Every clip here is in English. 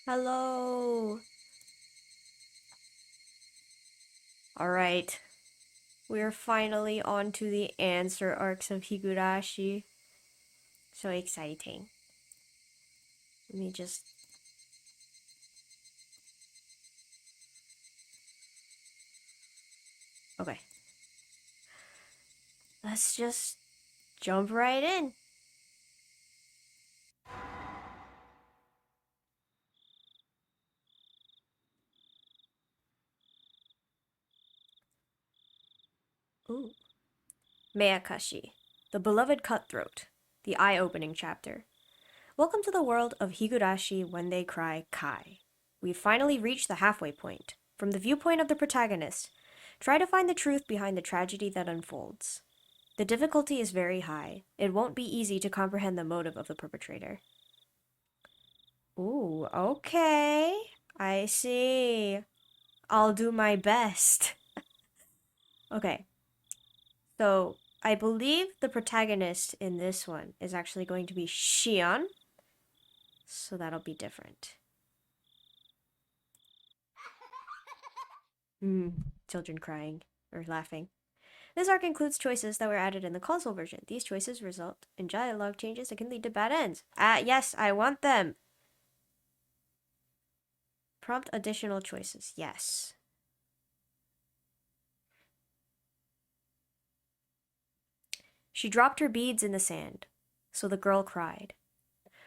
Hello. Alright. We're finally on to the answer arcs of Higurashi. So exciting. Let me just... Okay. Let's just jump right in. Ooh. Meakashi, the beloved cutthroat. The eye-opening chapter. Welcome to the world of Higurashi When They Cry, Kai. We've finally reached the halfway point. From the viewpoint of the protagonist, try to find the truth behind the tragedy that unfolds. The difficulty is very high. It won't be easy to comprehend the motive of the perpetrator. Ooh, okay. I see. I'll do my best. Okay. So, I believe the protagonist in this one is actually going to be Shion. So that'll be different. Children crying or laughing. This arc includes choices that were added in the console version. These choices result in dialogue changes that can lead to bad ends. Yes, I want them. Prompt additional choices. Yes. She dropped her beads in the sand, so the girl cried.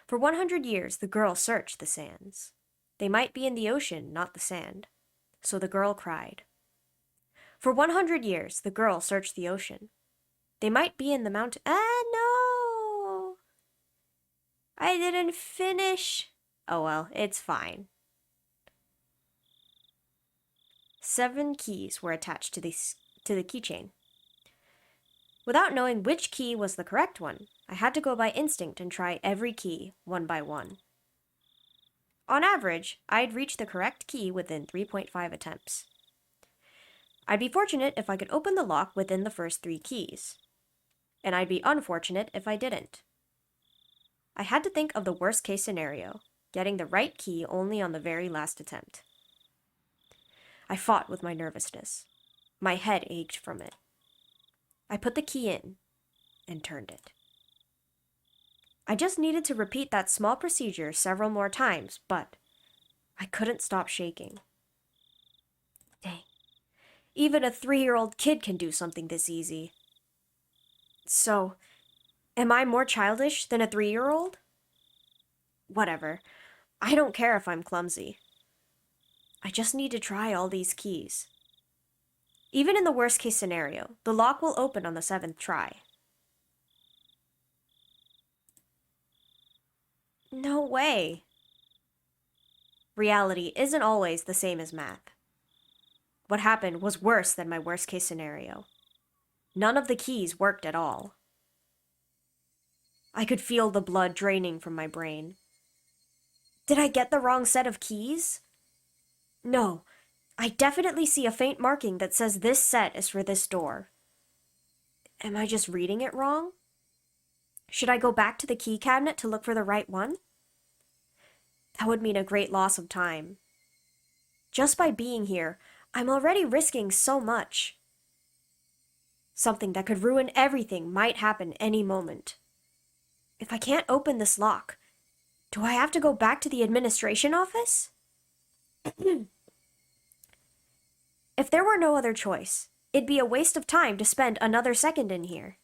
For 100 years, the girl searched the sands. They might be in the ocean, not the sand. So the girl cried. For 100 years, the girl searched the ocean. They might be in the mountain. No! I didn't finish. Oh well, it's fine. 7 keys were attached to the keychain. Without knowing which key was the correct one, I had to go by instinct and try every key, one by one. On average, I'd reach the correct key within 3.5 attempts. I'd be fortunate if I could open the lock within the first 3 keys, and I'd be unfortunate if I didn't. I had to think of the worst case scenario, getting the right key only on the very last attempt. I fought with my nervousness. My head ached from it. I put the key in and turned it. I just needed to repeat that small procedure several more times, but I couldn't stop shaking. Dang. Even a 3-year-old kid can do something this easy. So, am I more childish than a 3-year-old? Whatever. I don't care if I'm clumsy. I just need to try all these keys. Even in the worst case scenario, the lock will open on the 7th try. No way. Reality isn't always the same as math. What happened was worse than my worst case scenario. None of the keys worked at all. I could feel the blood draining from my brain. Did I get the wrong set of keys? No, I definitely see a faint marking that says this set is for this door. Am I just reading it wrong? Should I go back to the key cabinet to look for the right one? That would mean a great loss of time. Just by being here, I'm already risking so much. Something that could ruin everything might happen any moment. If I can't open this lock, do I have to go back to the administration office? If there were no other choice, it'd be a waste of time to spend another second in here.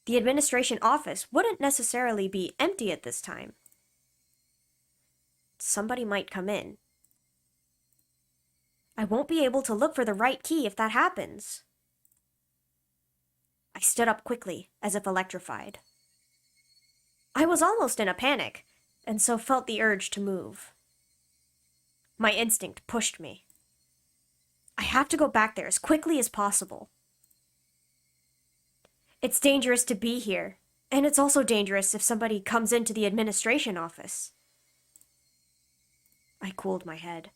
The administration office wouldn't necessarily be empty at this time. Somebody might come in. I won't be able to look for the right key if that happens. I stood up quickly, as if electrified. I was almost in a panic, and so felt the urge to move. My instinct pushed me. I have to go back there as quickly as possible. It's dangerous to be here, and it's also dangerous if somebody comes into the administration office. I cooled my head,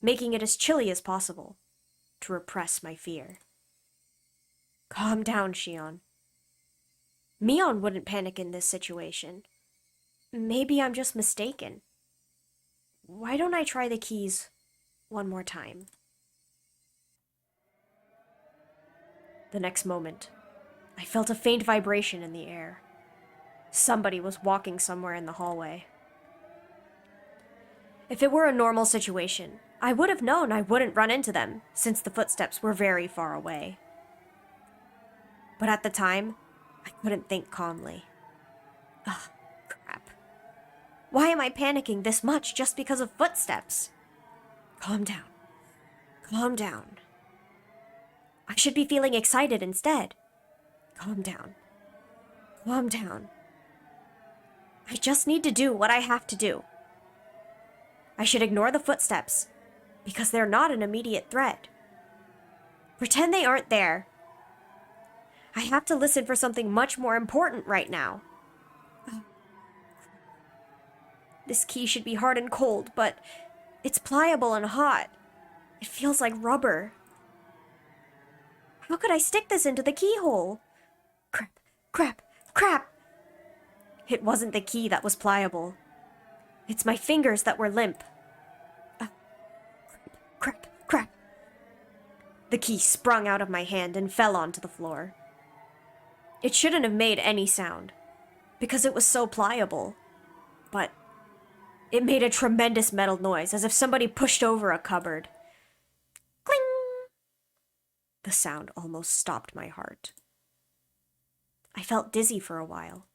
making it as chilly as possible, to repress my fear. Calm down, Shion. Mion wouldn't panic in this situation. Maybe I'm just mistaken. Why don't I try the keys one more time? The next moment, I felt a faint vibration in the air. Somebody was walking somewhere in the hallway. If it were a normal situation, I would have known I wouldn't run into them, since the footsteps were very far away. But at the time, I couldn't think calmly. Ugh, crap. Why am I panicking this much just because of footsteps? Calm down. Calm down. I should be feeling excited instead. Calm down. Calm down. I just need to do what I have to do. I should ignore the footsteps, because they're not an immediate threat. Pretend they aren't there. I have to listen for something much more important right now. This key should be hard and cold, but it's pliable and hot. It feels like rubber. How could I stick this into the keyhole? Crap, crap, crap! It wasn't the key that was pliable. It's my fingers that were limp. Crap, crap. The key sprung out of my hand and fell onto the floor. It shouldn't have made any sound, because it was so pliable. But it made a tremendous metal noise, as if somebody pushed over a cupboard. Cling! The sound almost stopped my heart. I felt dizzy for a while.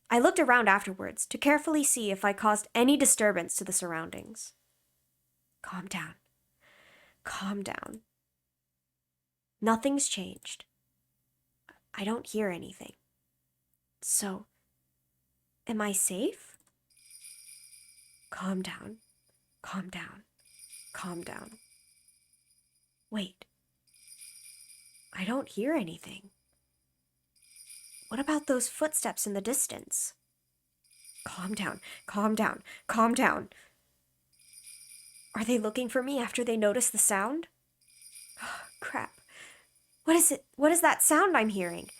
I looked around afterwards to carefully see if I caused any disturbance to the surroundings. Calm down. Calm down. Nothing's changed. I don't hear anything. So, am I safe? Calm down. Calm down. Calm down. Wait. I don't hear anything. What about those footsteps in the distance? Calm down. Calm down. Calm down. Are they looking for me after they notice the sound? Oh, crap. What is it? What is that sound I'm hearing?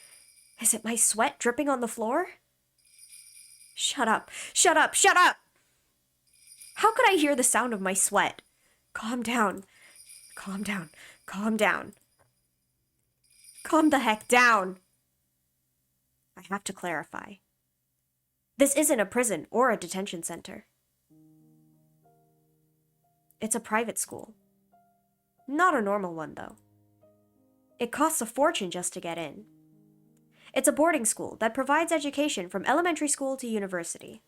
Is it my sweat dripping on the floor? Shut up. Shut up. Shut up! How could I hear the sound of my sweat? Calm down. Calm down. Calm down. Calm the heck down. I have to clarify. This isn't a prison or a detention center. It's a private school. Not a normal one, though. It costs a fortune just to get in. It's a boarding school that provides education from elementary school to university.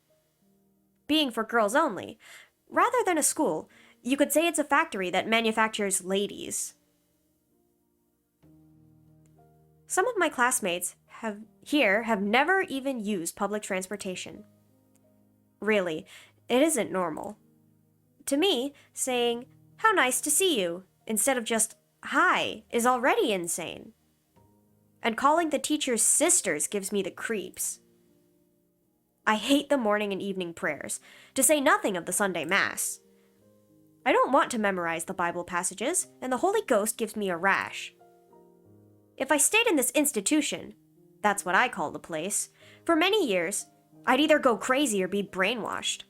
Being for girls only, rather than a school, you could say it's a factory that manufactures ladies. Some of my classmates have never even used public transportation. Really, it isn't normal. To me, saying, "How nice to see you," instead of just, "Hi," is already insane. And calling the teachers sisters gives me the creeps. I hate the morning and evening prayers, to say nothing of the Sunday Mass. I don't want to memorize the Bible passages, and the Holy Ghost gives me a rash. If I stayed in this institution, that's what I call the place, for many years, I'd either go crazy or be brainwashed.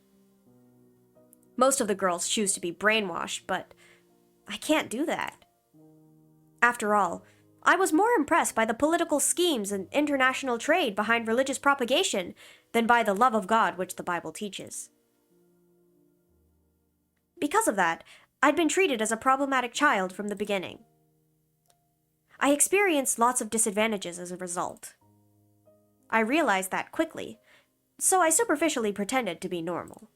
Most of the girls choose to be brainwashed, but I can't do that. After all, I was more impressed by the political schemes and international trade behind religious propagation than by the love of God which the Bible teaches. Because of that, I'd been treated as a problematic child from the beginning. I experienced lots of disadvantages as a result. I realized that quickly, so I superficially pretended to be normal.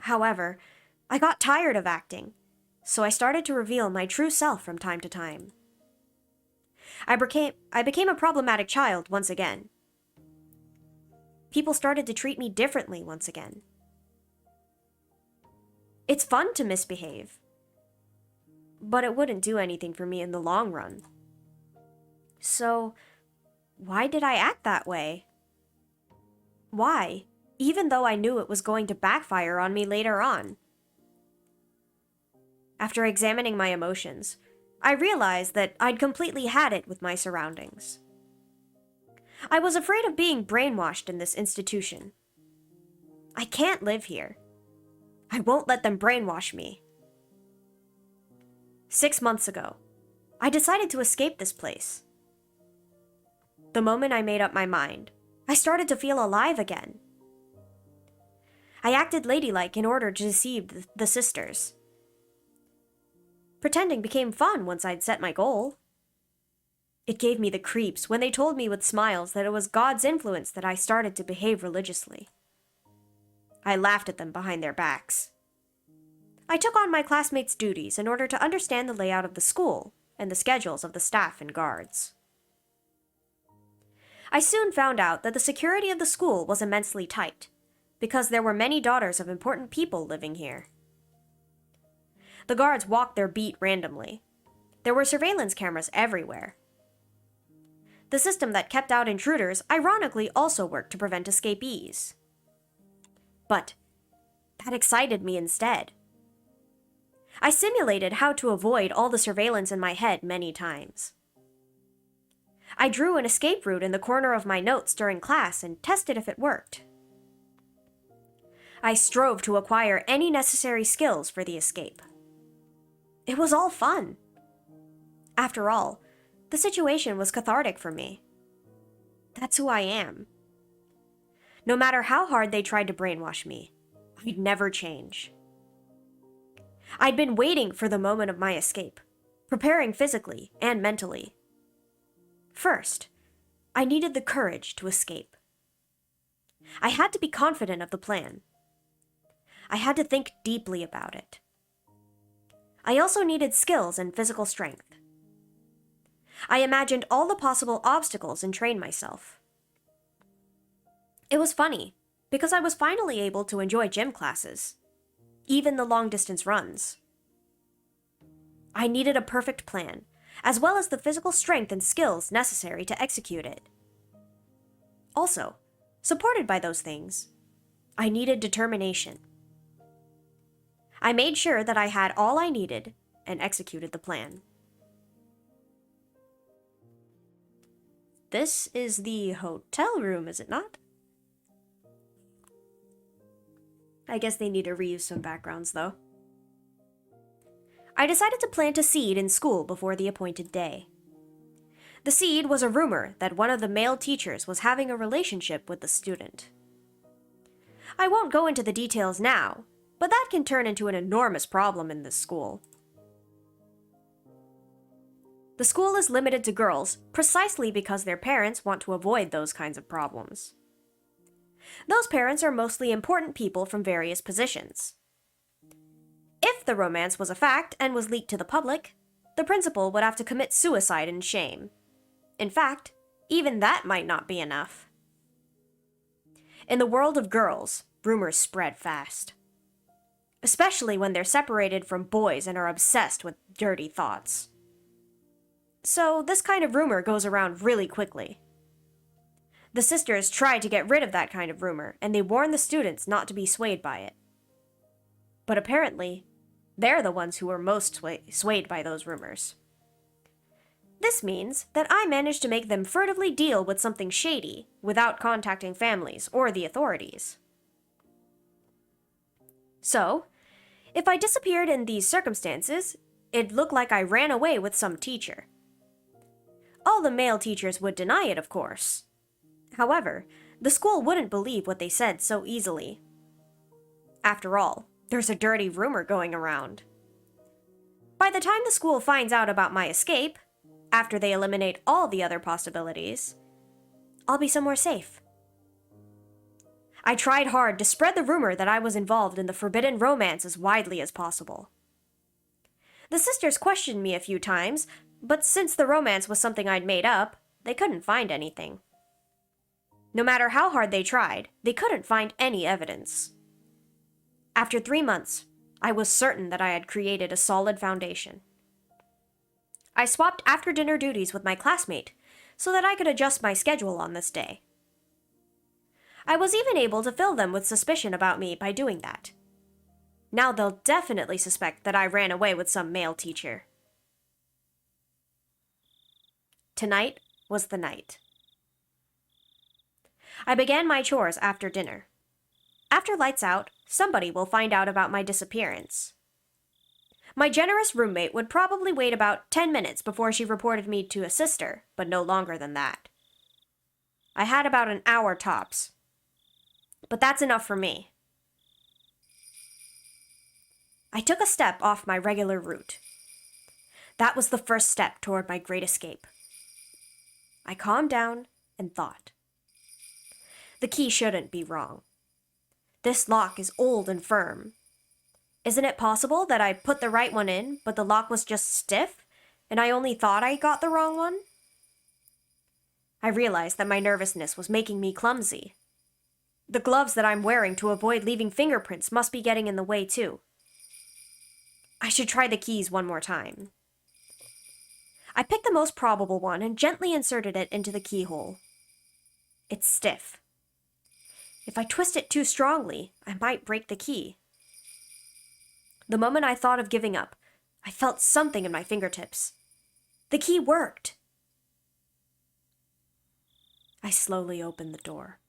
However, I got tired of acting, so I started to reveal my true self from time to time. I became a problematic child once again. People started to treat me differently once again. It's fun to misbehave, but it wouldn't do anything for me in the long run. So, why did I act that way? Why, even though I knew it was going to backfire on me later on? After examining my emotions, I realized that I'd completely had it with my surroundings. I was afraid of being brainwashed in this institution. I can't live here. I won't let them brainwash me. 6 months ago, I decided to escape this place. The moment I made up my mind, I started to feel alive again. I acted ladylike in order to deceive the sisters. Pretending became fun once I'd set my goal. It gave me the creeps when they told me with smiles that it was God's influence that I started to behave religiously. I laughed at them behind their backs. I took on my classmates' duties in order to understand the layout of the school and the schedules of the staff and guards. I soon found out that the security of the school was immensely tight, because there were many daughters of important people living here. The guards walked their beat randomly. There were surveillance cameras everywhere. The system that kept out intruders ironically also worked to prevent escapees. But that excited me instead. I simulated how to avoid all the surveillance in my head many times. I drew an escape route in the corner of my notes during class and tested if it worked. I strove to acquire any necessary skills for the escape. It was all fun. After all, the situation was cathartic for me. That's who I am. No matter how hard they tried to brainwash me, I'd never change. I'd been waiting for the moment of my escape, preparing physically and mentally. First, I needed the courage to escape. I had to be confident of the plan. I had to think deeply about it. I also needed skills and physical strength. I imagined all the possible obstacles and trained myself. It was funny, because I was finally able to enjoy gym classes, even the long-distance runs. I needed a perfect plan, as well as the physical strength and skills necessary to execute it. Also, supported by those things, I needed determination. I made sure that I had all I needed and executed the plan. This is the hotel room, is it not? I guess they need to reuse some backgrounds, though. I decided to plant a seed in school before the appointed day. The seed was a rumor that one of the male teachers was having a relationship with the student. I won't go into the details now, but that can turn into an enormous problem in this school. The school is limited to girls precisely because their parents want to avoid those kinds of problems. Those parents are mostly important people from various positions. If the romance was a fact and was leaked to the public, the principal would have to commit suicide in shame. In fact, even that might not be enough. In the world of girls, rumors spread fast. Especially when they're separated from boys and are obsessed with dirty thoughts. So this kind of rumor goes around really quickly. The sisters try to get rid of that kind of rumor, and they warn the students not to be swayed by it. But apparently, they're the ones who are most swayed by those rumors. This means that I managed to make them furtively deal with something shady without contacting families or the authorities. So, if I disappeared in these circumstances, it'd look like I ran away with some teacher. All the male teachers would deny it, of course. However, the school wouldn't believe what they said so easily. After all, there's a dirty rumor going around. By the time the school finds out about my escape, after they eliminate all the other possibilities, I'll be somewhere safe. I tried hard to spread the rumor that I was involved in the forbidden romance as widely as possible. The sisters questioned me a few times, but since the romance was something I'd made up, they couldn't find anything. No matter how hard they tried, they couldn't find any evidence. After 3 months, I was certain that I had created a solid foundation. I swapped after-dinner duties with my classmate so that I could adjust my schedule on this day. I was even able to fill them with suspicion about me by doing that. Now they'll definitely suspect that I ran away with some male teacher. Tonight was the night. I began my chores after dinner. After lights out, somebody will find out about my disappearance. My generous roommate would probably wait about 10 minutes before she reported me to a sister, but no longer than that. I had about an hour tops. But that's enough for me. I took a step off my regular route. That was the first step toward my great escape. I calmed down and thought. The key shouldn't be wrong. This lock is old and firm. Isn't it possible that I put the right one in, but the lock was just stiff, and I only thought I got the wrong one? I realized that my nervousness was making me clumsy. The gloves that I'm wearing to avoid leaving fingerprints must be getting in the way too. I should try the keys one more time. I picked the most probable one and gently inserted it into the keyhole. It's stiff. If I twist it too strongly, I might break the key. The moment I thought of giving up, I felt something in my fingertips. The key worked. I slowly opened the door.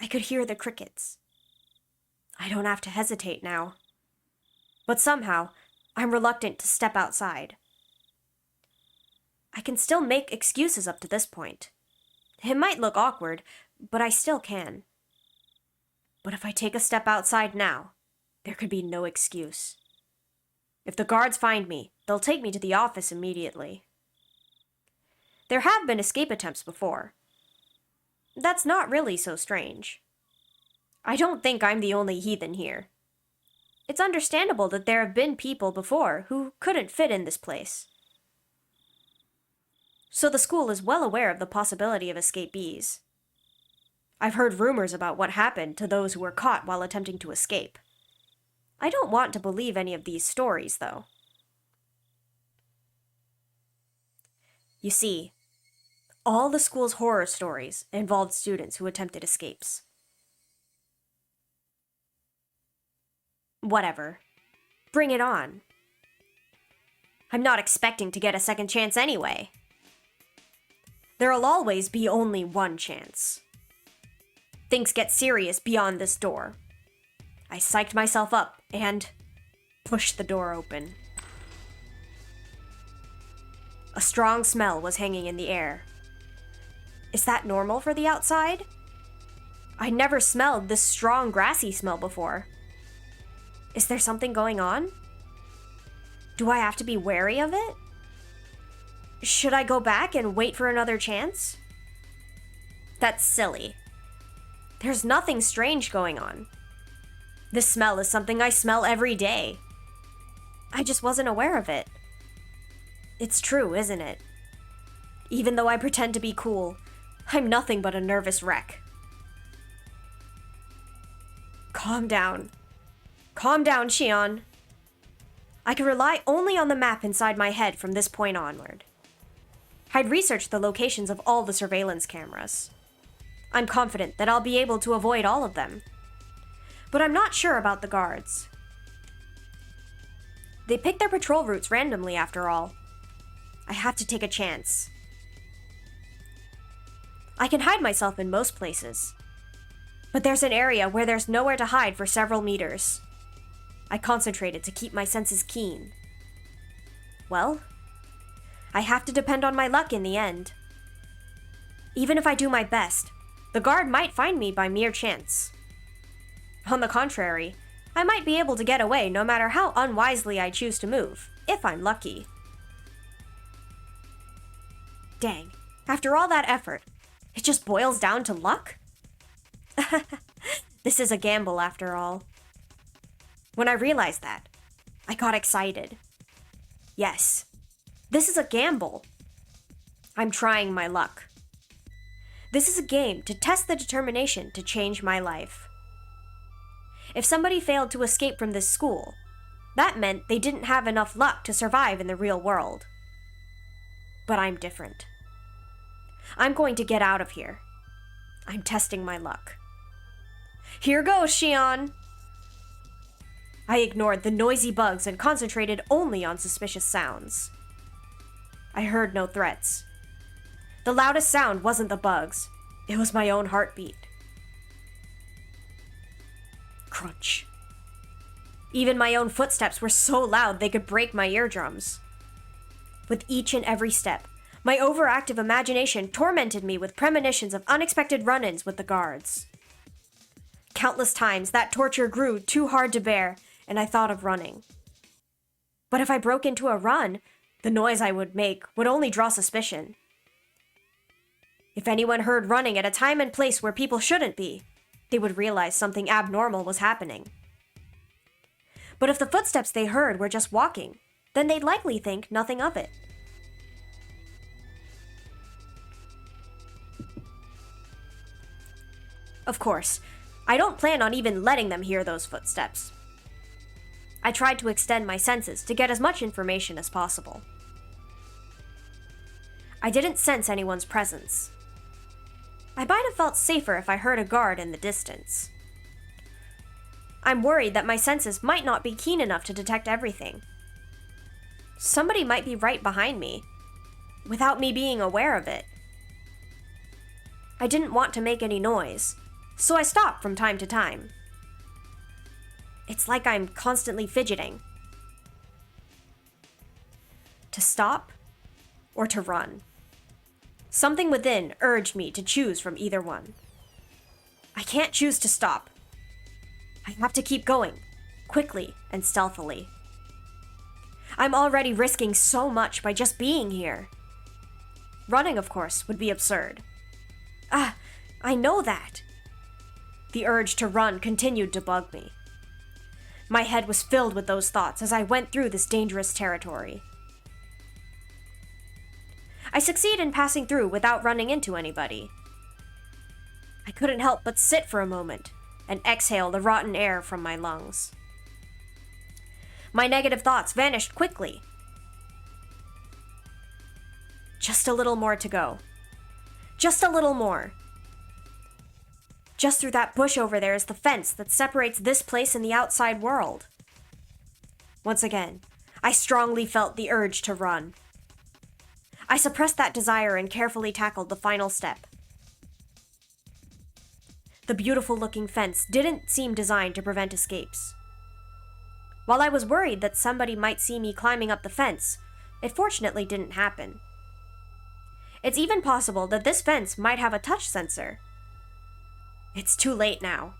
I could hear the crickets. I don't have to hesitate now. But somehow, I'm reluctant to step outside. I can still make excuses up to this point. It might look awkward, but I still can. But if I take a step outside now, there could be no excuse. If the guards find me, they'll take me to the office immediately. There have been escape attempts before. That's not really so strange. I don't think I'm the only heathen here. It's understandable that there have been people before who couldn't fit in this place. So the school is well aware of the possibility of escapees. I've heard rumors about what happened to those who were caught while attempting to escape. I don't want to believe any of these stories, though. You see, all the school's horror stories involved students who attempted escapes. Whatever. Bring it on. I'm not expecting to get a second chance anyway. There'll always be only one chance. Things get serious beyond this door. I psyched myself up and pushed the door open. A strong smell was hanging in the air. Is that normal for the outside? I never smelled this strong grassy smell before. Is there something going on? Do I have to be wary of it? Should I go back and wait for another chance? That's silly. There's nothing strange going on. This smell is something I smell every day. I just wasn't aware of it. It's true, isn't it? Even though I pretend to be cool, I'm nothing but a nervous wreck. Calm down. Calm down, Shion. I can rely only on the map inside my head from this point onward. I'd researched the locations of all the surveillance cameras. I'm confident that I'll be able to avoid all of them. But I'm not sure about the guards. They pick their patrol routes randomly, after all. I have to take a chance. I can hide myself in most places. But there's an area where there's nowhere to hide for several meters. I concentrated to keep my senses keen. Well, I have to depend on my luck in the end. Even if I do my best, the guard might find me by mere chance. On the contrary, I might be able to get away no matter how unwisely I choose to move, if I'm lucky. Dang, after all that effort, it just boils down to luck? This is a gamble after all. When I realized that, I got excited. Yes, this is a gamble. I'm trying my luck. This is a game to test the determination to change my life. If somebody failed to escape from this school, that meant they didn't have enough luck to survive in the real world. But I'm different. I'm going to get out of here. I'm testing my luck. Here goes, Shion! I ignored the noisy bugs and concentrated only on suspicious sounds. I heard no threats. The loudest sound wasn't the bugs. It was my own heartbeat. Crunch. Even my own footsteps were so loud they could break my eardrums. With each and every step, my overactive imagination tormented me with premonitions of unexpected run-ins with the guards. Countless times, that torture grew too hard to bear, and I thought of running. But if I broke into a run, the noise I would make would only draw suspicion. If anyone heard running at a time and place where people shouldn't be, they would realize something abnormal was happening. But if the footsteps they heard were just walking, then they'd likely think nothing of it. Of course, I don't plan on even letting them hear those footsteps. I tried to extend my senses to get as much information as possible. I didn't sense anyone's presence. I might have felt safer if I heard a guard in the distance. I'm worried that my senses might not be keen enough to detect everything. Somebody might be right behind me, without me being aware of it. I didn't want to make any noise, so I stopped from time to time. It's like I'm constantly fidgeting. To stop or to run? Something within urged me to choose from either one. I can't choose to stop. I have to keep going, quickly and stealthily. I'm already risking so much by just being here. Running, of course, would be absurd. I know that. The urge to run continued to bug me. My head was filled with those thoughts as I went through this dangerous territory. I succeed in passing through without running into anybody. I couldn't help but sit for a moment and exhale the rotten air from my lungs. My negative thoughts vanished quickly. Just a little more to go. Just a little more. Just through that bush over there is the fence that separates this place and the outside world. Once again, I strongly felt the urge to run. I suppressed that desire and carefully tackled the final step. The beautiful-looking fence didn't seem designed to prevent escapes. While I was worried that somebody might see me climbing up the fence, it fortunately didn't happen. It's even possible that this fence might have a touch sensor. It's too late now.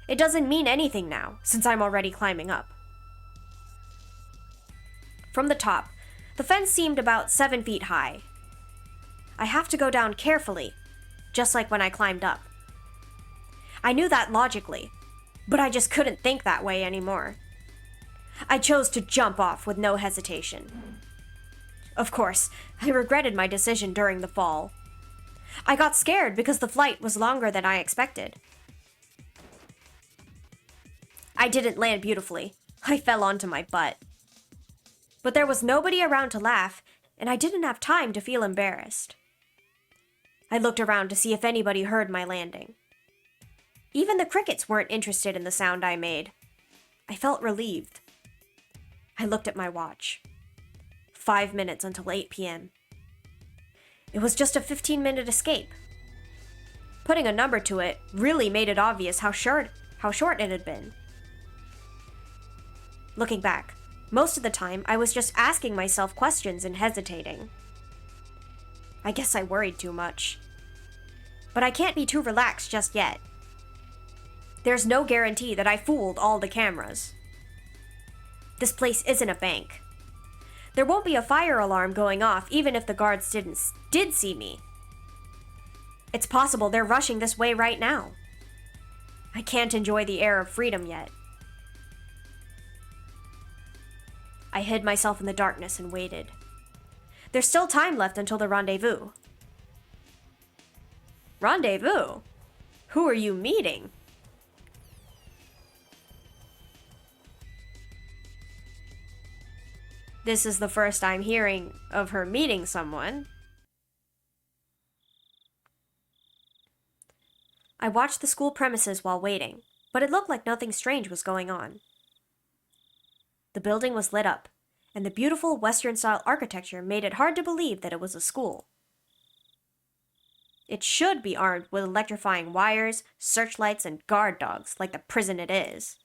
It doesn't mean anything now, since I'm already climbing up. From the top, the fence seemed about 7 feet high. I have to go down carefully, just like when I climbed up. I knew that logically, but I just couldn't think that way anymore. I chose to jump off with no hesitation. Of course, I regretted my decision during the fall. I got scared because the flight was longer than I expected. I didn't land beautifully. I fell onto my butt. But there was nobody around to laugh, and I didn't have time to feel embarrassed. I looked around to see if anybody heard my landing. Even the crickets weren't interested in the sound I made. I felt relieved. I looked at my watch. 5 minutes until 8 p.m. It was just a 15-minute escape. Putting a number to it really made it obvious how short it had been. Looking back, most of the time I was just asking myself questions and hesitating. I guess I worried too much. But I can't be too relaxed just yet. There's no guarantee that I fooled all the cameras. This place isn't a bank. There won't be a fire alarm going off even if the guards did see me. It's possible they're rushing this way right now. I can't enjoy the air of freedom yet. I hid myself in the darkness and waited. There's still time left until the rendezvous. Rendezvous? Who are you meeting? This is the first I'm hearing of her meeting someone. I watched the school premises while waiting, but it looked like nothing strange was going on. The building was lit up, and the beautiful Western-style architecture made it hard to believe that it was a school. It should be armed with electrifying wires, searchlights, and guard dogs, like the prison it is.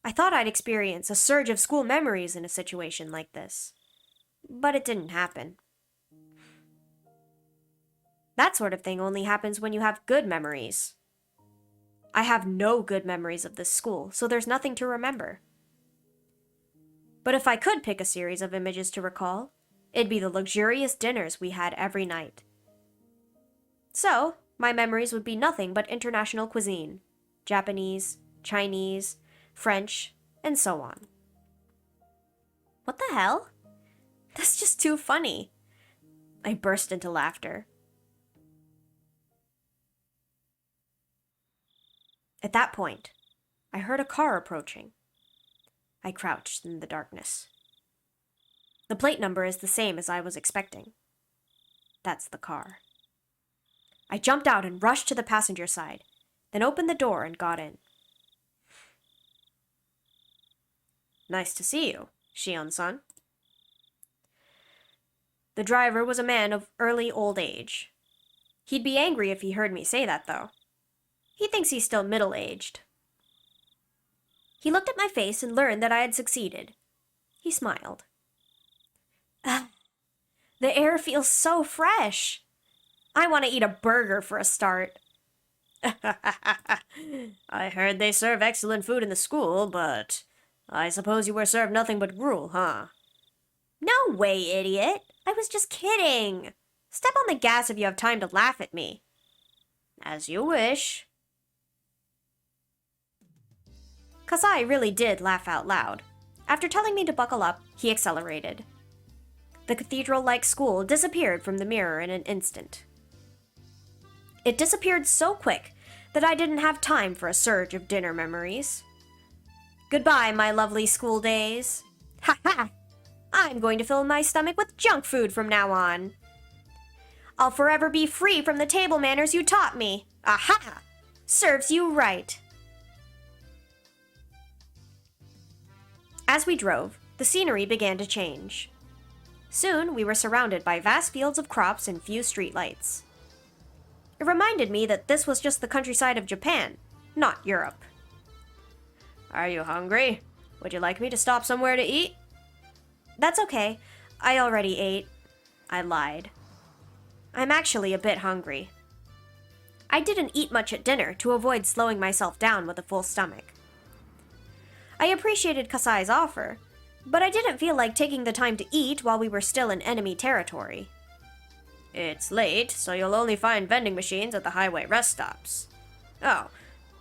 I thought I'd experience a surge of school memories in a situation like this. But it didn't happen. That sort of thing only happens when you have good memories. I have no good memories of this school, so there's nothing to remember. But if I could pick a series of images to recall, it'd be the luxurious dinners we had every night. So, my memories would be nothing but international cuisine: Japanese, Chinese, French, and so on. What the hell? That's just too funny. I burst into laughter. At that point, I heard a car approaching. I crouched in the darkness. The plate number is the same as I was expecting. That's the car. I jumped out and rushed to the passenger side, then opened the door and got in. Nice to see you, Shion-san. The driver was a man of early old age. He'd be angry if he heard me say that, though. He thinks he's still middle-aged. He looked at my face and learned that I had succeeded. He smiled. The air feels so fresh. I want to eat a burger for a start. I heard they serve excellent food in the school, but I suppose you were served nothing but gruel, huh? No way, idiot. I was just kidding. Step on the gas if you have time to laugh at me. As you wish. Kasai really did laugh out loud. After telling me to buckle up, he accelerated. The cathedral-like school disappeared from the mirror in an instant. It disappeared so quick that I didn't have time for a surge of dinner memories. Goodbye, my lovely school days. Ha ha! I'm going to fill my stomach with junk food from now on. I'll forever be free from the table manners you taught me. Aha! Serves you right. As we drove, the scenery began to change. Soon, we were surrounded by vast fields of crops and few streetlights. It reminded me that this was just the countryside of Japan, not Europe. Are you hungry? Would you like me to stop somewhere to eat? That's okay. I already ate. I lied. I'm actually a bit hungry. I didn't eat much at dinner to avoid slowing myself down with a full stomach. I appreciated Kasai's offer, but I didn't feel like taking the time to eat while we were still in enemy territory. It's late, so you'll only find vending machines at the highway rest stops. Oh,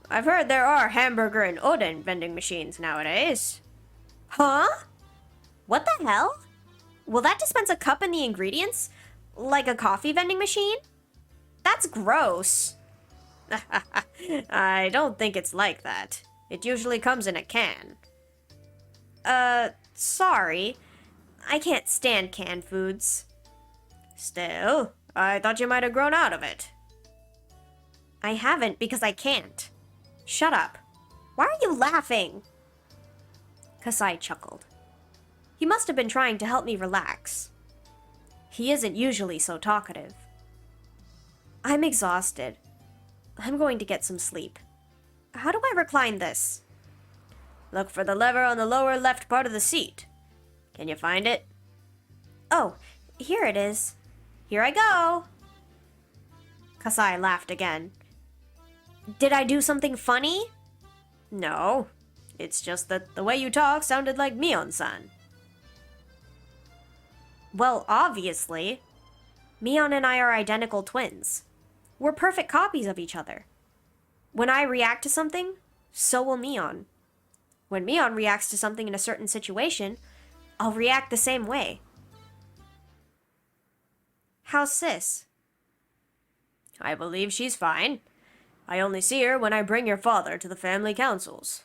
I've heard there are hamburger and oden vending machines nowadays. Huh? What the hell? Will that dispense a cup and the ingredients? Like a coffee vending machine? That's gross. I don't think it's like that. It usually comes in a can. Sorry. I can't stand canned foods. Still, I thought you might have grown out of it. I haven't because I can't. Shut up. Why are you laughing? Kasai chuckled. He must have been trying to help me relax. He isn't usually so talkative. I'm exhausted. I'm going to get some sleep. How do I recline this? Look for the lever on the lower left part of the seat. Can you find it? Oh, here it is. Here I go. Kasai laughed again. Did I do something funny? No. It's just that the way you talk sounded like Mion-san. Well, obviously. Mion and I are identical twins. We're perfect copies of each other. When I react to something, so will Mion. When Mion reacts to something in a certain situation, I'll react the same way. How's Sis? I believe she's fine. I only see her when I bring your father to the family councils.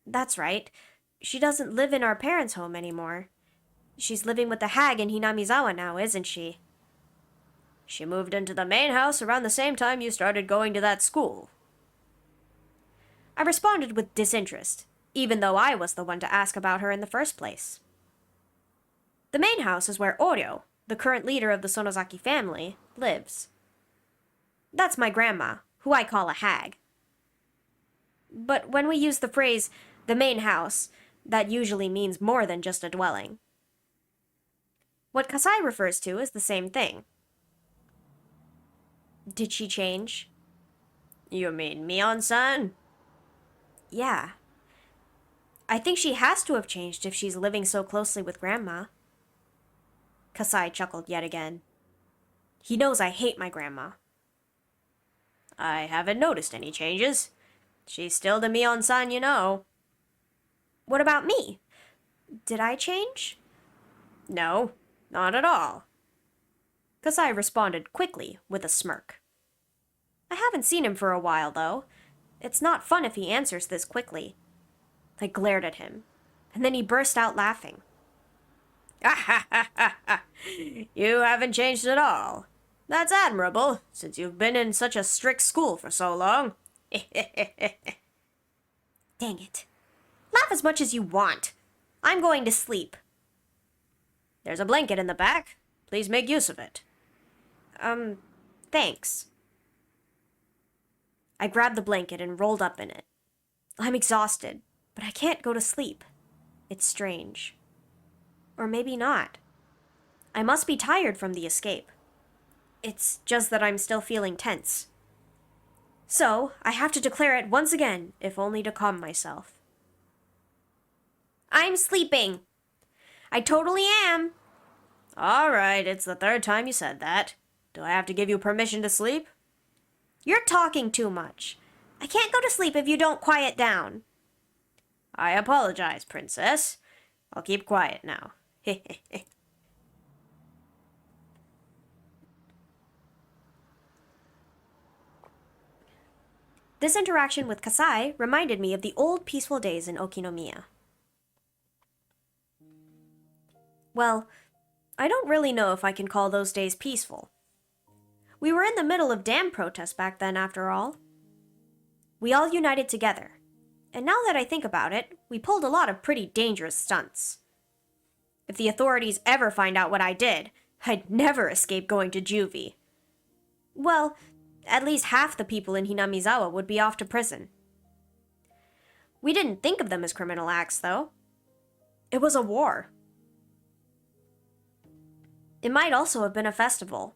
That's right. She doesn't live in our parents' home anymore. She's living with the hag in Hinamizawa now, isn't she? She moved into the main house around the same time you started going to that school. I responded with disinterest, even though I was the one to ask about her in the first place. The main house is where Oryo, the current leader of the Sonozaki family, lives. That's my grandma, who I call a hag. But when we use the phrase, the main house, that usually means more than just a dwelling. What Kasai refers to is the same thing. Did she change? You mean Mion-san? Yeah. I think she has to have changed if she's living so closely with Grandma. Kasai chuckled yet again. He knows I hate my grandma. I haven't noticed any changes. She's still the Mion-san you know. What about me? Did I change? No, not at all. Kasai responded quickly with a smirk. I haven't seen him for a while, though. It's not fun if he answers this quickly. I glared at him, and then he burst out laughing. You haven't changed at all. That's admirable, since you've been in such a strict school for so long. Dang it. Laugh as much as you want. I'm going to sleep. There's a blanket in the back. Please make use of it. Thanks. I grabbed the blanket and rolled up in it. I'm exhausted, but I can't go to sleep. It's strange. Or maybe not. I must be tired from the escape. It's just that I'm still feeling tense. So, I have to declare it once again, if only to calm myself. I'm sleeping. I totally am. All right, it's the third time you said that. Do I have to give you permission to sleep? You're talking too much. I can't go to sleep if you don't quiet down. I apologize, Princess. I'll keep quiet now. This interaction with Kasai reminded me of the old peaceful days in Okinomiya. Well, I don't really know if I can call those days peaceful. We were in the middle of dam protests back then, after all. We all united together, and now that I think about it, we pulled a lot of pretty dangerous stunts. If the authorities ever find out what I did, I'd never escape going to juvie. Well, at least half the people in Hinamizawa would be off to prison. We didn't think of them as criminal acts, though. It was a war. It might also have been a festival.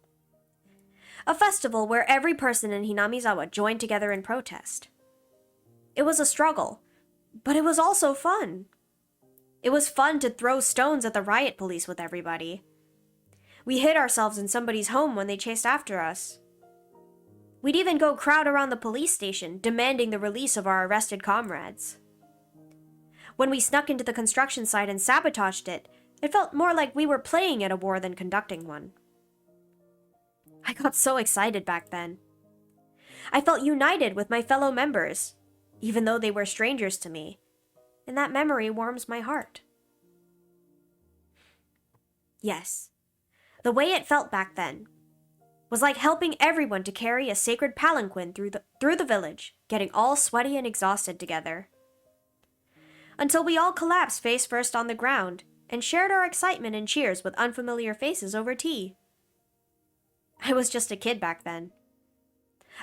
A festival where every person in Hinamizawa joined together in protest. It was a struggle, but it was also fun. It was fun to throw stones at the riot police with everybody. We hid ourselves in somebody's home when they chased after us. We'd even go crowd around the police station, demanding the release of our arrested comrades. When we snuck into the construction site and sabotaged it, it felt more like we were playing at a war than conducting one. I got so excited back then. I felt united with my fellow members, even though they were strangers to me, and that memory warms my heart. Yes, the way it felt back then was like helping everyone to carry a sacred palanquin through the village, getting all sweaty and exhausted together. Until we all collapsed face first on the ground and shared our excitement and cheers with unfamiliar faces over tea. I was just a kid back then.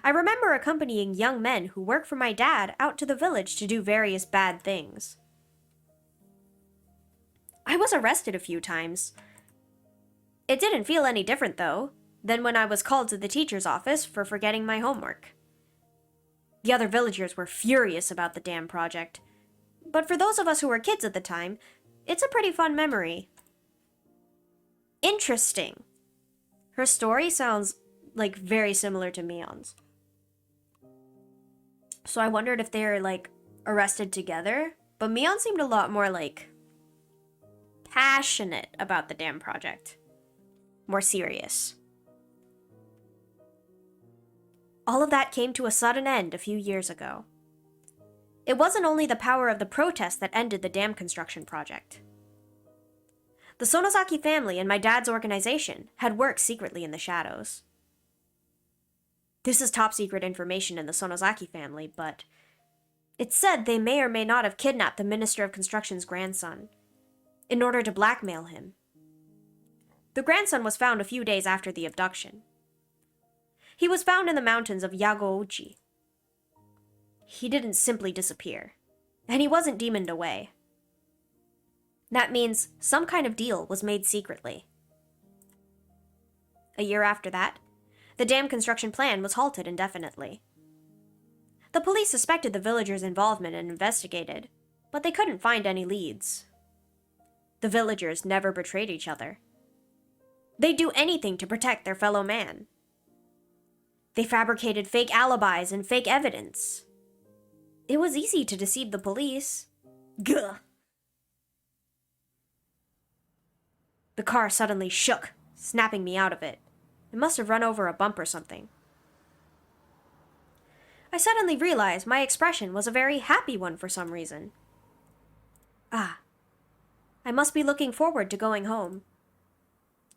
I remember accompanying young men who worked for my dad out to the village to do various bad things. I was arrested a few times. It didn't feel any different, though, than when I was called to the teacher's office for forgetting my homework. The other villagers were furious about the dam project, but for those of us who were kids at the time, it's a pretty fun memory. Interesting. Her story sounds like very similar to Mion's. So I wondered if they're like arrested together, but Mion seemed a lot more like passionate about the dam project. More serious. All of that came to a sudden end a few years ago. It wasn't only the power of the protest that ended the dam construction project. The Sonozaki family and my dad's organization had worked secretly in the shadows. This is top secret information in the Sonozaki family, but it's said they may or may not have kidnapped the Minister of Construction's grandson in order to blackmail him. The grandson was found a few days after the abduction. He was found in the mountains of Yagouchi. He didn't simply disappear, and he wasn't demoned away. That means some kind of deal was made secretly. A year after that, the dam construction plan was halted indefinitely. The police suspected the villagers' involvement and investigated, but they couldn't find any leads. The villagers never betrayed each other. They'd do anything to protect their fellow man. They fabricated fake alibis and fake evidence. It was easy to deceive the police. Gah! The car suddenly shook, snapping me out of it. It must have run over a bump or something. I suddenly realized my expression was a very happy one for some reason. Ah, I must be looking forward to going home.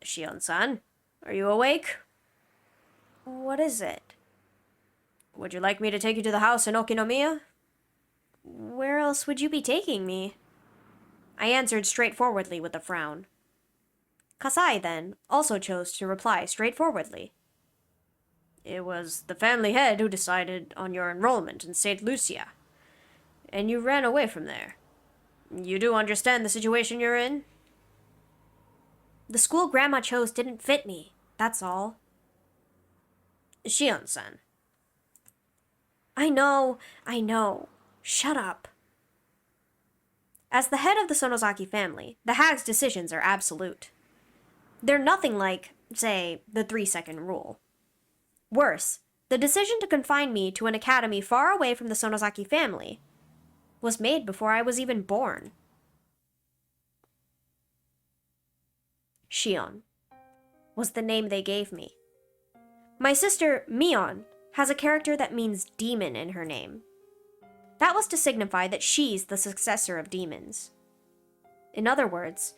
Shion-san, are you awake? What is it? Would you like me to take you to the house in Okinomiya? Where else would you be taking me? I answered straightforwardly with a frown. Kasai, then, also chose to reply straightforwardly. It was the family head who decided on your enrollment in St. Lucia, and you ran away from there. You do understand the situation you're in? The school Grandma chose didn't fit me, that's all. Shion-san. I know. Shut up. As the head of the Sonozaki family, the hag's decisions are absolute. They're nothing like, say, the 3-second rule. Worse, the decision to confine me to an academy far away from the Sonozaki family was made before I was even born. Shion was the name they gave me. My sister, Mion, has a character that means demon in her name. That was to signify that she's the successor of demons. In other words,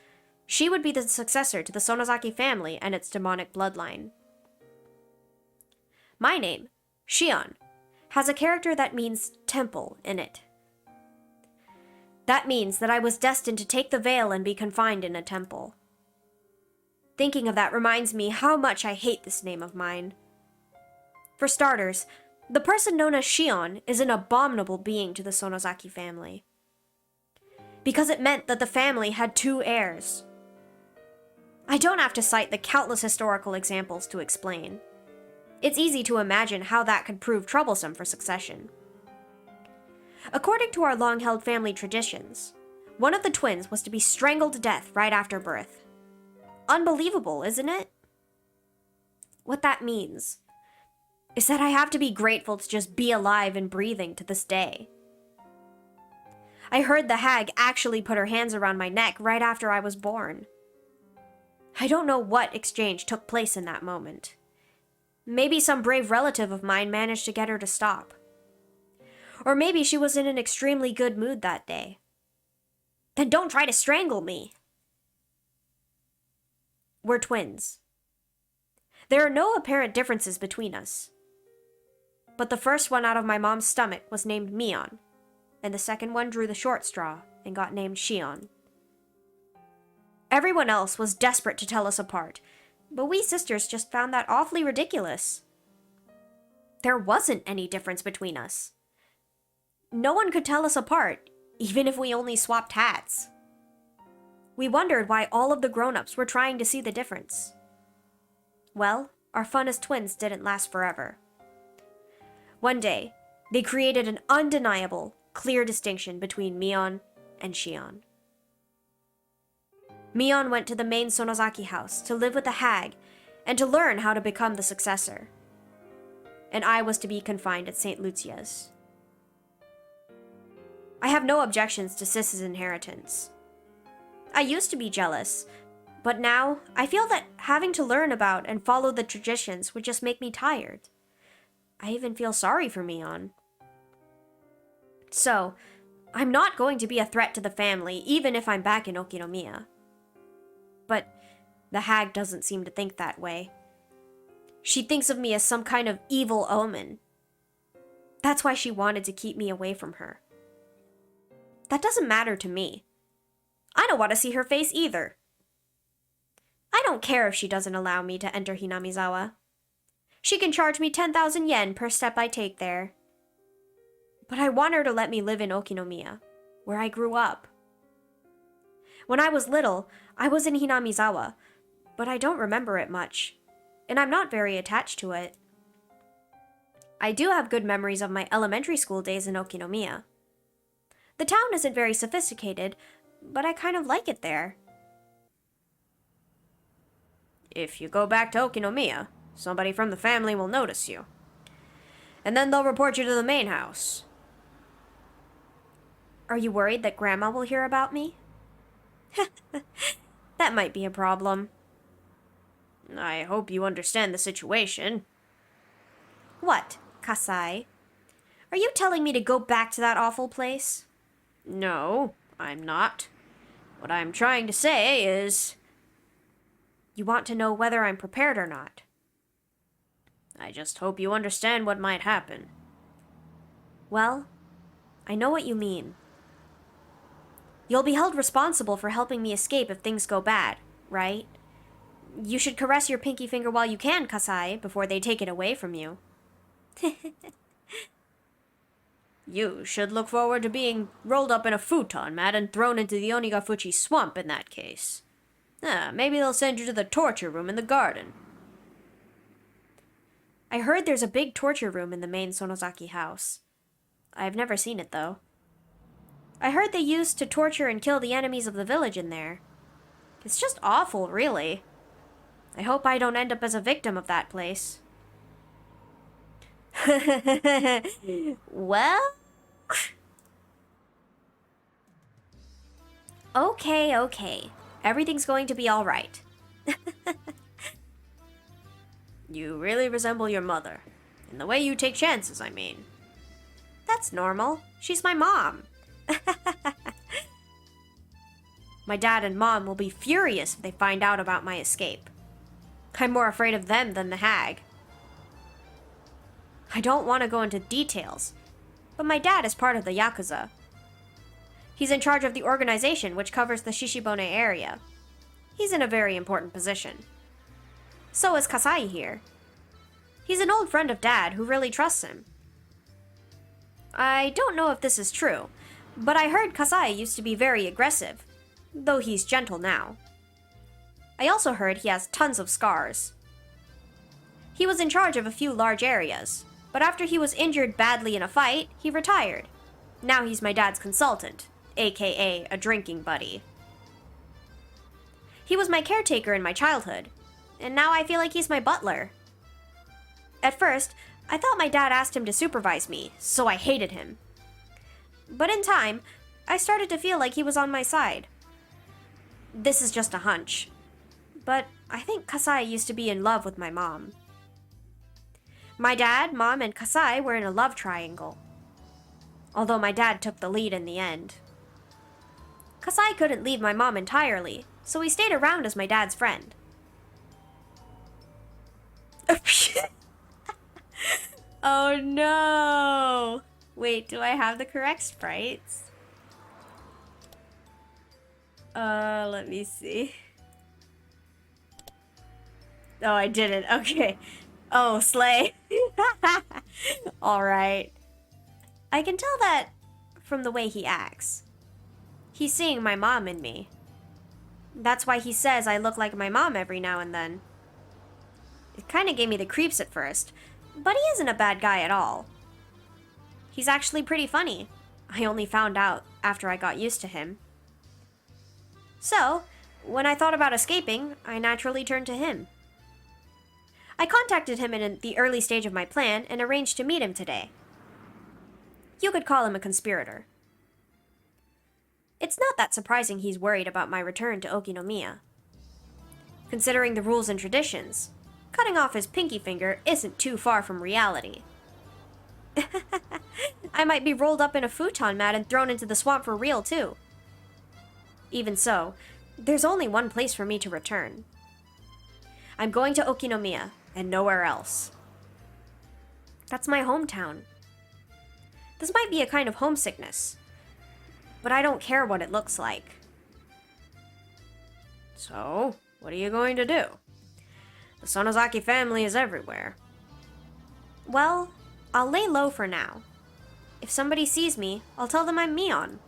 she would be the successor to the Sonozaki family and its demonic bloodline. My name, Shion, has a character that means temple in it. That means that I was destined to take the veil and be confined in a temple. Thinking of that reminds me how much I hate this name of mine. For starters, the person known as Shion is an abominable being to the Sonozaki family. Because it meant that the family had 2 heirs. I don't have to cite the countless historical examples to explain. It's easy to imagine how that could prove troublesome for succession. According to our long-held family traditions, one of the twins was to be strangled to death right after birth. Unbelievable, isn't it? What that means is that I have to be grateful to just be alive and breathing to this day. I heard the hag actually put her hands around my neck right after I was born. I don't know what exchange took place in that moment. Maybe some brave relative of mine managed to get her to stop. Or maybe she was in an extremely good mood that day. Then don't try to strangle me. We're twins. There are no apparent differences between us. But the first one out of my mom's stomach was named Mion, and the second one drew the short straw and got named Shion. Everyone else was desperate to tell us apart, but we sisters just found that awfully ridiculous. There wasn't any difference between us. No one could tell us apart, even if we only swapped hats. We wondered why all of the grown-ups were trying to see the difference. Well, our fun as twins didn't last forever. One day, they created an undeniable, clear distinction between Mion and Shion. Mion went to the main Sonozaki house to live with the hag and to learn how to become the successor. And I was to be confined at St. Lucia's. I have no objections to Sis's inheritance. I used to be jealous, but now I feel that having to learn about and follow the traditions would just make me tired. I even feel sorry for Mion. So, I'm not going to be a threat to the family, even if I'm back in Okinomiya. But the hag doesn't seem to think that way. She thinks of me as some kind of evil omen. That's why she wanted to keep me away from her. That doesn't matter to me. I don't want to see her face either. I don't care if she doesn't allow me to enter Hinamizawa. She can charge me 10,000 yen per step I take there. But I want her to let me live in Okinomiya, where I grew up. When I was little, I was in Hinamizawa, but I don't remember it much, and I'm not very attached to it. I do have good memories of my elementary school days in Okinomiya. The town isn't very sophisticated, but I kind of like it there. If you go back to Okinomiya, somebody from the family will notice you. And then they'll report you to the main house. Are you worried that Grandma will hear about me? That might be a problem. I hope you understand the situation. What, Kasai? Are you telling me to go back to that awful place? No, I'm not. What I'm trying to say is... You want to know whether I'm prepared or not. I just hope you understand what might happen. Well, I know what you mean. You'll be held responsible for helping me escape if things go bad, right? You should caress your pinky finger while you can, Kasai, before they take it away from you. You should look forward to being rolled up in a futon mat and thrown into the Onigafuchi swamp in that case. Maybe they'll send you to the torture room in the garden. I heard there's a big torture room in the main Sonozaki house. I've never seen it, though. I heard they used to torture and kill the enemies of the village in there. It's just awful, really. I hope I don't end up as a victim of that place. Well... Okay. Everything's going to be all right. You really resemble your mother. In the way you take chances, I mean. That's normal. She's my mom. My dad and mom will be furious if they find out about my escape. I'm more afraid of them than the hag. I don't want to go into details, but my dad is part of the Yakuza. He's in charge of the organization which covers the Shishibone area. He's in a very important position. So is Kasai here. He's an old friend of Dad who really trusts him. I don't know if this is true, but I heard Kasai used to be very aggressive, though he's gentle now. I also heard he has tons of scars. He was in charge of a few large areas, but after he was injured badly in a fight, he retired. Now he's my dad's consultant, aka a drinking buddy. He was my caretaker in my childhood, and now I feel like he's my butler. At first, I thought my dad asked him to supervise me, so I hated him. But in time, I started to feel like he was on my side. This is just a hunch, but I think Kasai used to be in love with my mom. My dad, mom, and Kasai were in a love triangle, although my dad took the lead in the end. Kasai couldn't leave my mom entirely, so he stayed around as my dad's friend. Oh no! Wait, do I have the correct sprites? Let me see. Oh, I didn't. Okay. Oh, slay. Alright. I can tell that from the way he acts. He's seeing my mom in me. That's why he says I look like my mom every now and then. It kinda gave me the creeps at first, but he isn't a bad guy at all. He's actually pretty funny. I only found out after I got used to him. So, when I thought about escaping, I naturally turned to him. I contacted him in the early stage of my plan and arranged to meet him today. You could call him a conspirator. It's not that surprising he's worried about my return to Okinomiya. Considering the rules and traditions, cutting off his pinky finger isn't too far from reality. I might be rolled up in a futon mat and thrown into the swamp for real, too. Even so, there's only one place for me to return. I'm going to Okinomiya, and nowhere else. That's my hometown. This might be a kind of homesickness, but I don't care what it looks like. So, what are you going to do? The Sonozaki family is everywhere. Well, I'll lay low for now. If somebody sees me, I'll tell them I'm Mion.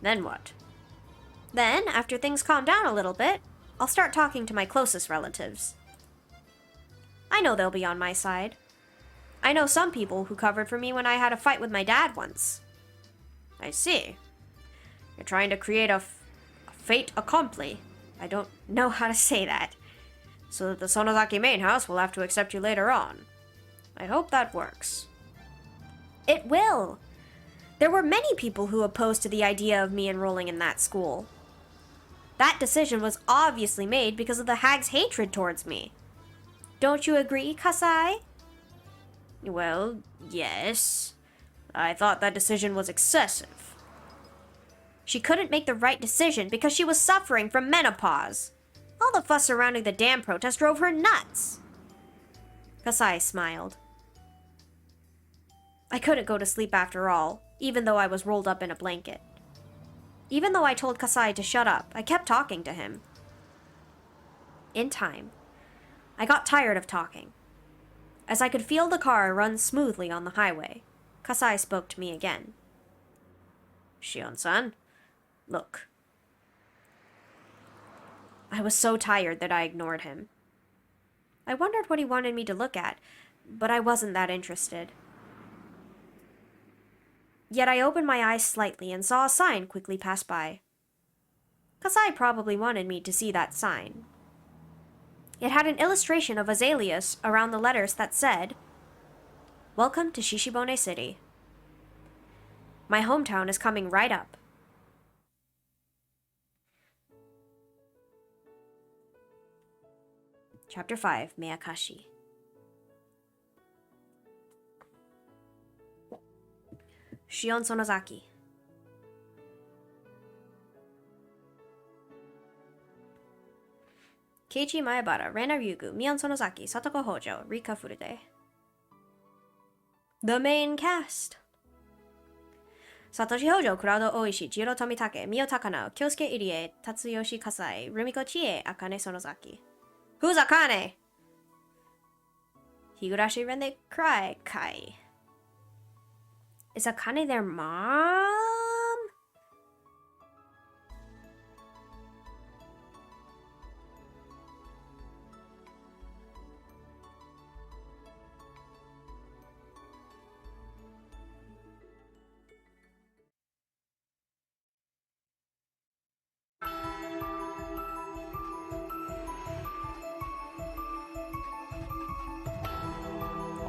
Then what? Then, after things calm down a little bit, I'll start talking to my closest relatives. I know they'll be on my side. I know some people who covered for me when I had a fight with my dad once. I see. You're trying to create a fait accompli. I don't know how to say that. So that the Sonozaki main house will have to accept you later on. I hope that works. It will. There were many people who opposed to the idea of me enrolling in that school. That decision was obviously made because of the hag's hatred towards me. Don't you agree, Kasai? Well, yes. I thought that decision was excessive. She couldn't make the right decision because she was suffering from menopause. All the fuss surrounding the dam protest drove her nuts. Kasai smiled. I couldn't go to sleep after all, even though I was rolled up in a blanket. Even though I told Kasai to shut up, I kept talking to him. In time, I got tired of talking. As I could feel the car run smoothly on the highway, Kasai spoke to me again. Shion-san, look. I was so tired that I ignored him. I wondered what he wanted me to look at, but I wasn't that interested. Yet I opened my eyes slightly and saw a sign quickly pass by. Kasai probably wanted me to see that sign. It had an illustration of azaleas around the letters that said, "Welcome to Shishibone City. My hometown is coming right up." Chapter 5, Meakashi. Shion Sonozaki. Keiichi Maebara, Rena Ryugu, Mion Sonozaki, Satoko Hojo, Rika Furude. The main cast! Satoshi Hojo, Kurado Oishi, Jiro Tomitake, Mio Takano, Kyosuke Irie, Tatsuyoshi Kasai, Rumiko Chie, Akane Sonozaki. Who's Akane? Higurashi When They Cry, Kai. Is Akane their mom?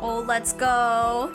Oh, let's go.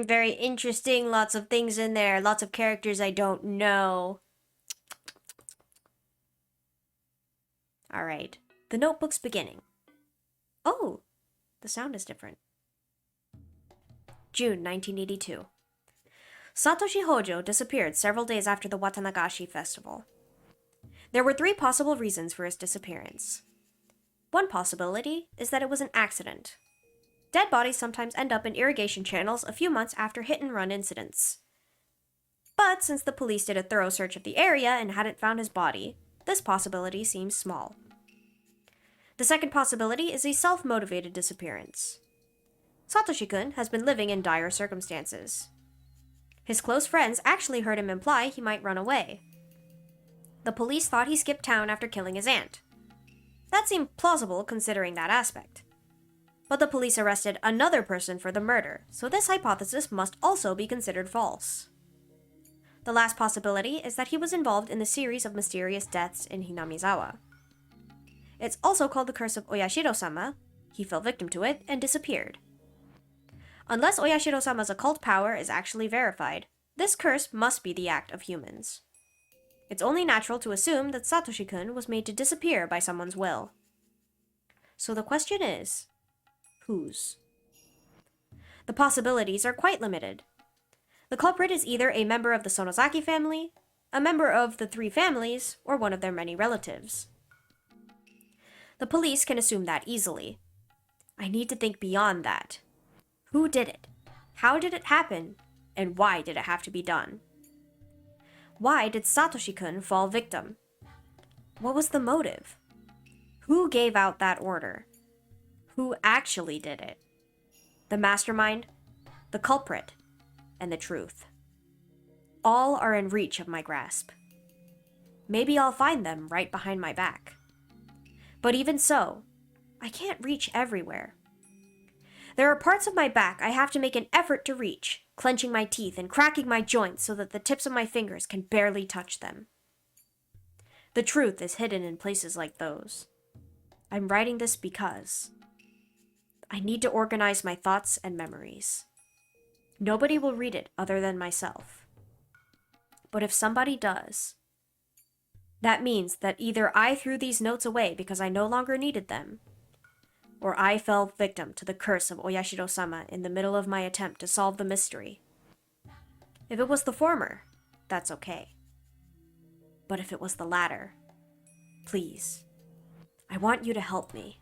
Very interesting. Lots of things in there. Lots of characters I don't know. Alright. The notebook's beginning. Oh, the sound is different. June 1982. Satoshi Hojo disappeared several days after the Watanagashi festival. There were 3 possible reasons for his disappearance. One possibility is that it was an accident. Dead bodies sometimes end up in irrigation channels a few months after hit-and-run incidents. But since the police did a thorough search of the area and hadn't found his body, this possibility seems small. The second possibility is a self-motivated disappearance. Satoshi-kun has been living in dire circumstances. His close friends actually heard him imply he might run away. The police thought he skipped town after killing his aunt. That seemed plausible considering that aspect. But the police arrested another person for the murder, so this hypothesis must also be considered false. The last possibility is that he was involved in the series of mysterious deaths in Hinamizawa. It's also called the curse of Oyashiro-sama. He fell victim to it and disappeared. Unless Oyashiro-sama's occult power is actually verified, this curse must be the act of humans. It's only natural to assume that Satoshi-kun was made to disappear by someone's will. So the question is, whose? The possibilities are quite limited. The culprit is either a member of the Sonozaki family, a member of the 3 families, or one of their many relatives. The police can assume that easily. I need to think beyond that. Who did it? How did it happen? And why did it have to be done? Why did Satoshi-kun fall victim? What was the motive? Who gave out that order? Who actually did it? The mastermind, the culprit, and the truth. All are in reach of my grasp. Maybe I'll find them right behind my back. But even so, I can't reach everywhere. There are parts of my back I have to make an effort to reach, clenching my teeth and cracking my joints so that the tips of my fingers can barely touch them. The truth is hidden in places like those. I'm writing this because I need to organize my thoughts and memories. Nobody will read it other than myself. But if somebody does, that means that either I threw these notes away because I no longer needed them, or I fell victim to the curse of Oyashiro-sama in the middle of my attempt to solve the mystery. If it was the former, that's okay. But if it was the latter, please, I want you to help me.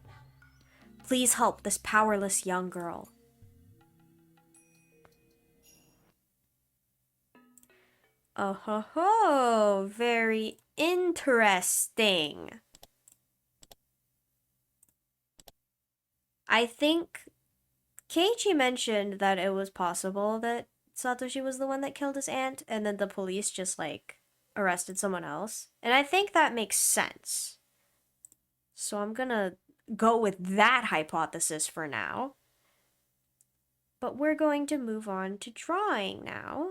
Please help this powerless young girl. Oh ho ho, very interesting. I think Keiichi mentioned that it was possible that Satoshi was the one that killed his aunt, and then the police just, arrested someone else. And I think that makes sense. So I'm gonna go with that hypothesis for now. But we're going to move on to drawing now.